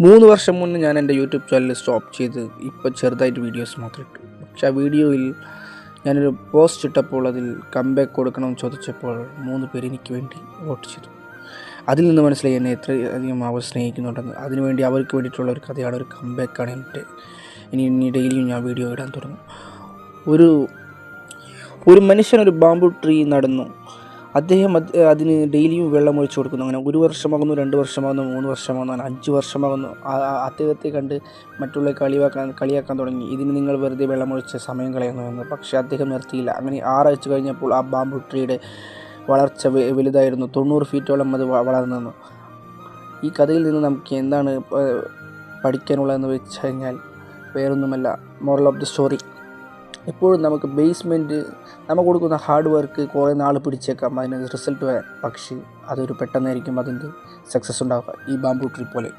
3 വർഷം മുന്നേ ഞാൻ എൻ്റെ യൂട്യൂബ് ചാനൽ സ്റ്റോപ്പ് ചെയ്ത് ഇപ്പോൾ ചെറുതായിട്ട് വീഡിയോസ് മാത്രം ഇട്ടു. പക്ഷേ ആ വീഡിയോയിൽ ഞാനൊരു പോസ്റ്റ് ഇട്ടപ്പോൾ അതിൽ കംബാക്ക് കൊടുക്കണമെന്ന് ചോദിച്ചപ്പോൾ 3 പേര് എനിക്ക് വേണ്ടി വോട്ട് ചെയ്തു. അതിൽ നിന്ന് മനസ്സിലായി എന്നെ എത്രയധികം അവർ സ്നേഹിക്കുന്നുണ്ടെന്ന്. അതിനുവേണ്ടി അവർക്ക് വേണ്ടിയിട്ടുള്ള ഒരു കഥയാണ്, ഒരു കംബാക്കാണ് എൻ്റെ. ഇനി ഡെയിലിയും ഞാൻ വീഡിയോ ഇടാൻ തുടങ്ങും. ഒരു മനുഷ്യൻ ഒരു ബാംബു ട്രീ നടന്നു. അദ്ദേഹം അതിന് ഡെയിലിയും വെള്ളം ഒഴിച്ചു കൊടുക്കുന്നു. അങ്ങനെ 1 വർഷമാകുന്നു, 2 വർഷമാകുന്നു, 3 വർഷമാകുന്നു, 5 വർഷമാകുന്നു. അദ്ദേഹത്തെ കണ്ട് മറ്റുള്ള കളിയാക്കാൻ തുടങ്ങി. ഇതിന് നിങ്ങൾ വെറുതെ വെള്ളമൊഴിച്ച് സമയം കളയുന്നു എന്ന്. പക്ഷേ അദ്ദേഹം നിർത്തിയില്ല. അങ്ങനെ 6 ആഴ്ച കഴിഞ്ഞപ്പോൾ ആ ബാംബു ട്രീയുടെ വളർച്ച വലുതായിരുന്നു. 90 ഫീറ്റോളം അത് വളർന്നു. ഈ കഥയിൽ നിന്ന് നമുക്ക് എന്താണ് പഠിക്കാനുള്ളതെന്ന് വെച്ച് കഴിഞ്ഞാൽ വേറൊന്നുമല്ല. മോറൽ ഓഫ് ദി സ്റ്റോറി, എപ്പോഴും നമുക്ക് നമ്മൾ കൊടുക്കുന്ന ഹാർഡ് വർക്ക് കുറേ നാൾ പിടിച്ചേക്കാം അതിന് റിസൾട്ട് വരാൻ. പക്ഷേ അതൊരു പെട്ടെന്നായിരിക്കും അതിൻ്റെ സക്സസ് ഉണ്ടാവുക. ഈ ബാംബു ട്രീ പോലെ.